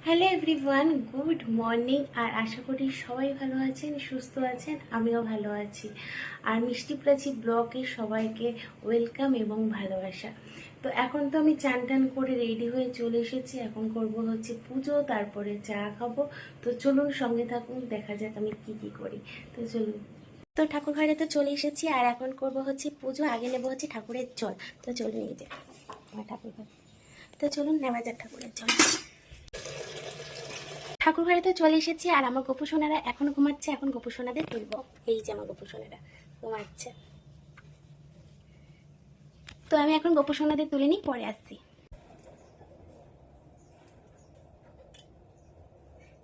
Hello everyone, good morning. আর আশা করি সবাই ভালো আছেন, সুস্থ আছেন, আমিও ভালো আছি। আর মিষ্টি প্রাচী ব্লগে সবাইকে ওয়েলকাম এবং ভালোবাসা। তো এখন তো আমি চান টান করে রেডি হয়ে চলে এসেছি। এখন করব হচ্ছে পুজো, তারপরে চা খাবো। তো চলুন সঙ্গে থাকুন, দেখা যাক আমি কি কি করি। তো চলুন। তো ঠাকুর ঘরে তো চলে এসেছি, আর এখন করব হচ্ছে পুজো। আগে নেবো হচ্ছে ঠাকুরের জল। তো চলুন, এই যে আমার ঠাকুর ঘর। তো চলুন নেওয়া যাক ঠাকুরের জল। ঠাকুর ঘরে তো চলে এসেছি, আর আমার গোপু সোনারা এখন ঘুমাচ্ছে। এখন গোপু সোনাদের তুলবো। এই যে আমার গোপু সোনারা ঘুমাচ্ছে। তো আমি এখন গোপু সোনাদের তুলে নিই, পরে আসছি।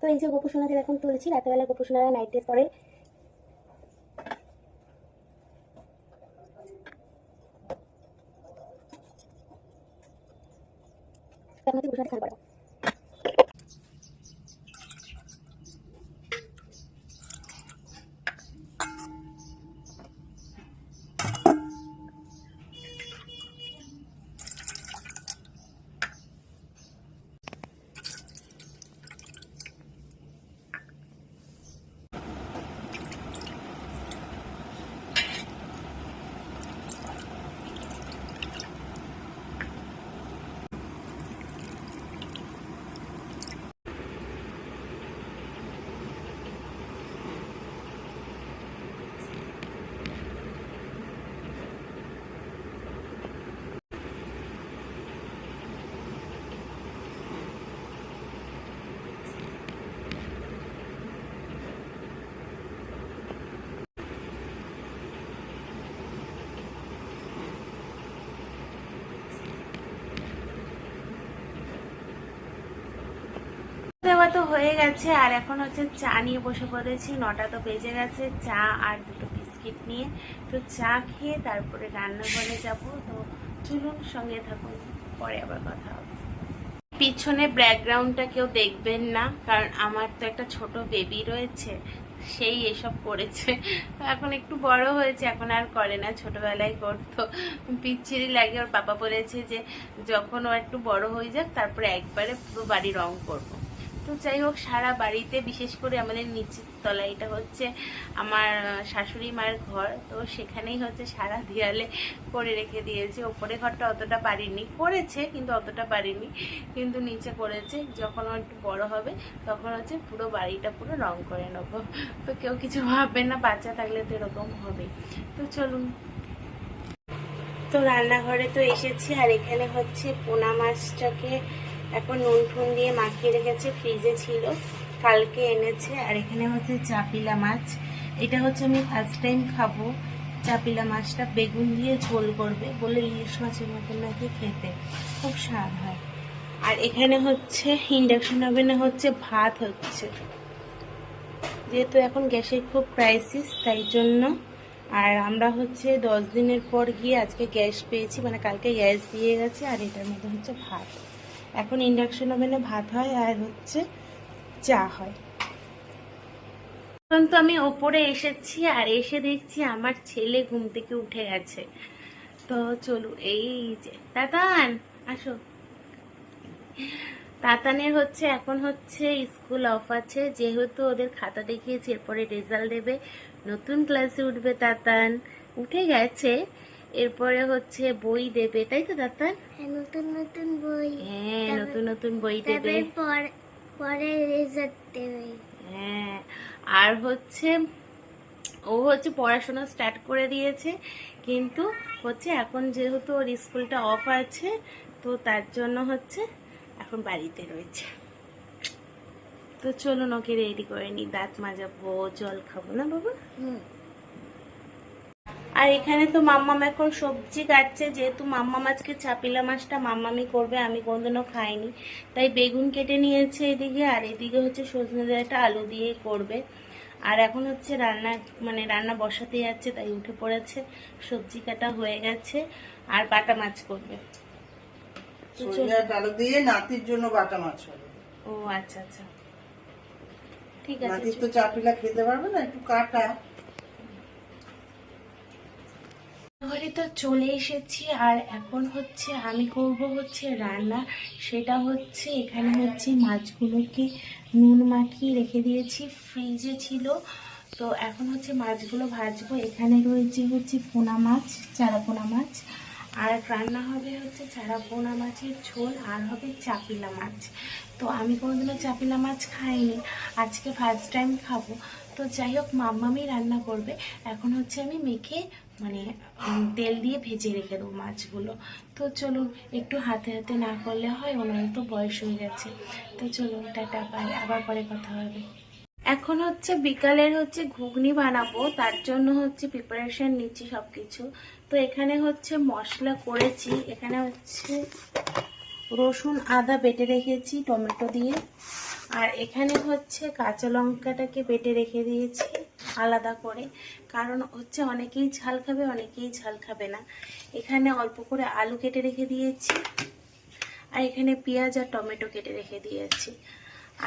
তো এই যে গোপু সোনাদের এখন তুলছি। রাতেবেলা গোপু সোনারা নাইট ড্রেস পরে। গোপু সোনাদের স্নান করাবো। দেওয়া তো হয়ে গেছে, আর এখন হচ্ছে চা নিয়ে বসে পড়েছি। 9টা তো বেজে গেছে। চা আর দুটো বিস্কিট নিয়ে তো চা খেয়ে তারপরে রান্নাঘরে যাব। তো চলুন সঙ্গে থাকুন, পরে আবার কথা হবে। পিছনে ব্যাকগ্রাউন্ডটা কেউ দেখবেন না, কারণ আমার তো একটা ছোট বেবি রয়েছে, সেই এসব করেছে। এখন একটু বড় হয়েছে, এখন আর করে না, ছোটবেলায় করতো। পিচ্ছিরি লাগে। ওর পাপা বলেছে যে যখন ও একটু বড় হয়ে যাক তারপরে একবারে পুরো বাড়ি রং করবো। তো যাই হোক, সারা বাড়িতে বিশেষ করে আমাদের নিচের তলায়, এটা হচ্ছে আমার শাশুড়ি মায়ের ঘর, তো সেখানেই হচ্ছে সারা দেয়ালে করে রেখে দিয়েছে। ওপরে ঘরটা অতটা পারিনি, করেছে কিন্তু অতটা পারিনি, কিন্তু নিচে করেছে। যখন ও একটু বড় হবে তখন হচ্ছে পুরো বাড়িটা পুরো রং করে নেবো। তো কেউ কিছু ভাববে না, বাচ্চা থাকলে তো এরকম হবে। তো চলুন। তো রান্নাঘরে তো এসেছি, আর এখানে হচ্ছে পোনা মাছটাকে এখন নুন টুন দিয়ে মাখিয়ে রেখেছে, ফ্রিজে ছিল, কালকে এনেছে। আর এখানে হচ্ছে চাপিলা মাছ। এটা হচ্ছে আমি ফার্স্ট টাইম খাবো। চাপিলা মাছটা বেগুন দিয়ে ঝোল করবে বলে, ইলিশ মাছের মতন নাকি খেতে, খুব স্বাদ হয়। আর এখানে হচ্ছে ইন্ডাকশন ওভেনে হচ্ছে ভাত হচ্ছে, যেহেতু এখন গ্যাসের খুব ক্রাইসিস, তাই জন্য। আর আমরা হচ্ছে 10 দিনের পর গিয়ে আজকে গ্যাস পেয়েছি, মানে কালকে গ্যাস দিয়ে গেছে। আর এটার মধ্যে হচ্ছে ভাত। এখন ইন্ডাকশন ওভেনে ভাত হয়, আর হচ্ছে চা হয়। এখন তো আমি ওপরে এসেছি, আর এসে দেখছি আমার ছেলে ঘুম থেকে উঠে গেছে। তো চলু, এই যে তাতান, আসো। তাতানের হচ্ছে এখন হচ্ছে স্কুল অফ আছে, যেহেতু ওদের খাতা দেখিয়েছে, এরপরে রেজাল্ট দেবে, নতুন ক্লাসে উঠবে তাতান। উঠে গেছে। এরপরে হচ্ছে বই দেবে, তাই তো তাতান? নতুন নতুন বই। হ্যাঁ, নতুন নতুন বই দেবে। পরে রেজাল্ট দেবে। হ্যাঁ। আর হচ্ছে ও হচ্ছে পড়াশোনা স্টার্ট করে দিয়েছে, কিন্তু হচ্ছে এখন যেহেতু ওর স্কুলটা অফ আছে, তো তার জন্য হচ্ছে এখন বাড়িতে রয়েছে। তো চলুন ওকে রেডি করে নি, দাঁত মাজাবো, জল খাবো না বাবা। আর এখানে তো মাম্মাম এখন সবজি কাটছে, যেহেতু মাম্মাম আজকে চাপিলা মাছটা মাম্মামি করবে, আমি কোনদিনও খাইনি, তাই বেগুন কেটে নিয়েছে এদিকে, আর এদিকে হচ্ছে সজনে ডাঁটা আলু দিয়ে করবে। আর এখন হচ্ছে রান্না, মানে রান্না বসাতে যাচ্ছে, তাই উঠে পড়েছে। সবজি কাটা হয়ে গেছে, আর বাটা মাছ করবে। আলু দিয়ে নাতির জন্য বাটা মাছ হবে। ও আচ্ছা আচ্ছা, ঠিক আছে। নাতির তো চাপিলা খেতে পারবে না, একটু কাটা। ঘরে তো চলে এসেছি আর এখন হচ্ছে আমি করব হচ্ছে রান্না। সেটা হচ্ছে এখানে হচ্ছে মাছগুলোকে নুন মাখিয়ে রেখে দিয়েছি, ফ্রিজে ছিল। তো এখন হচ্ছে মাছগুলো ভাজবো। এখানে রয়েছে হচ্ছে পোনা মাছ, চারা পোনা মাছ। আর রান্না হবে হচ্ছে চারা পোনা মাছের ঝোল, আর হবে চাপিলা মাছ। তো আমি কোনোদিনও চাপিলা মাছ খাইনি, আজকে ফার্স্ট টাইম খাবো। তো যাই হোক, মাম্মামি রান্না করবে। এখন হচ্ছে আমি মেখে মানে তেল দিয়ে ভেজে রেখে দেবো মাছগুলো। তো চলুন, একটু হাতে হাতে না করলে হয়, ওনার তো বয়স হয়ে গেছে। তো চলুন, টাটা, বাই, আবার পরে কথা হবে। এখন হচ্ছে বিকালের হচ্ছে ঘুগনি বানাবো, তার জন্য হচ্ছে প্রিপারেশন নিচ্ছি সবকিছু। তো এখানে হচ্ছে মশলা করেছি, এখানে হচ্ছে রসুন আদা বেটে রেখেছি টমেটো দিয়ে। আর এখানে হচ্ছে কাঁচা লঙ্কাটাকে বেটে রেখে দিয়েছি আলাদা করে, কারণ হচ্ছে অনেকেই ঝাল খাবে, অনেকেই ঝাল খাবে না। এখানে অল্প করে আলু কেটে রেখে দিয়েছি, আর এখানে পেঁয়াজ আর টমেটো কেটে রেখে দিয়েছি।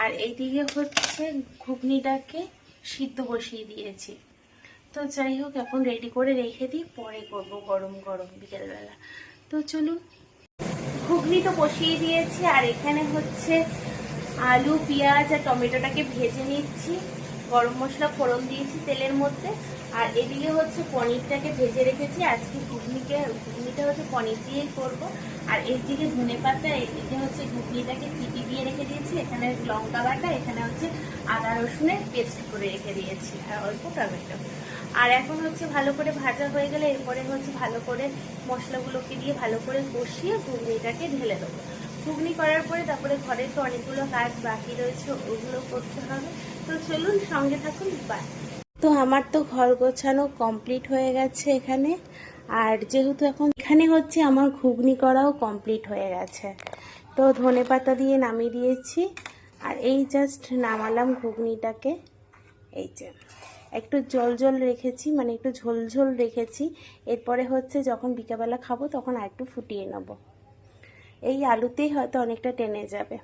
আর এইদিকে হচ্ছে ঘুগনিটাকে সিদ্ধ বসিয়ে দিয়েছি। তো যাই হোক, এখন রেডি করে রেখে দিই, পরে করবো গরম গরম বিকেলবেলা। তো চলুন, ঘুগনি তো বসিয়ে দিয়েছি, আর এখানে হচ্ছে আলু পেঁয়াজ আর টমেটোটাকে ভেজে নিচ্ছি। গরম মশলা ফোড়ন দিয়েছি তেলের মধ্যে। আর এদিকে হচ্ছে পনিরটাকে ভেজে রেখেছি, আজকে ঘুগনিটা হচ্ছে পনির দিয়েই করবো। আর এদিকে ধনে পাতা, এদিকে হচ্ছে ঘুগনিটাকে চিপি দিয়ে রেখে দিয়েছি। এখানে লঙ্কা বাটা, এখানে হচ্ছে আদা রসুনের পেস্ট করে রেখে দিয়েছি, আর অল্প টমেটো। আর এখন হচ্ছে ভালো করে ভাজা হয়ে গেলে এরপরে হচ্ছে ভালো করে মশলাগুলোকে দিয়ে ভালো করে কষিয়ে ঘুগনিটাকে ঢেলে দেবো। ঘুগনি করার পরে তারপরে ঘরের তো অনেকগুলো কাজ বাকি রয়েছে, ওগুলো করতে হবে। তো চলুন, সঙ্গে থাকুন, বাই। তো আমার তো ঘর গোছানো কমপ্লিট হয়ে গেছে এখানে। আর যেহেতু এখন এখানে হচ্ছে আমার ঘুগনি করাও কমপ্লিট হয়ে গেছে। তো ধনেপাতা দিয়ে নামিয়ে দিয়েছি। আর এই জাস্ট নামালাম ঘুগনিটাকে। এই যে একটু জল জল রেখেছি, মানে একটু ঝোল ঝোল রেখেছি। এরপরে হচ্ছে যখন বিকালবেলা খাবো তখন আর একটু ফুটিয়ে নেব। এই আলুতেই হয়তো অনেকটা টেনে যাবে।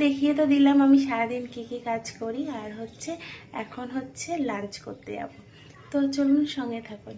দেখিয়ে তো দিলাম আমি সারাদিন কি কি কাজ করি। আর হচ্ছে এখন হচ্ছে লাঞ্চ করতে যাব। তো চলুন, সঙ্গে থাকুন।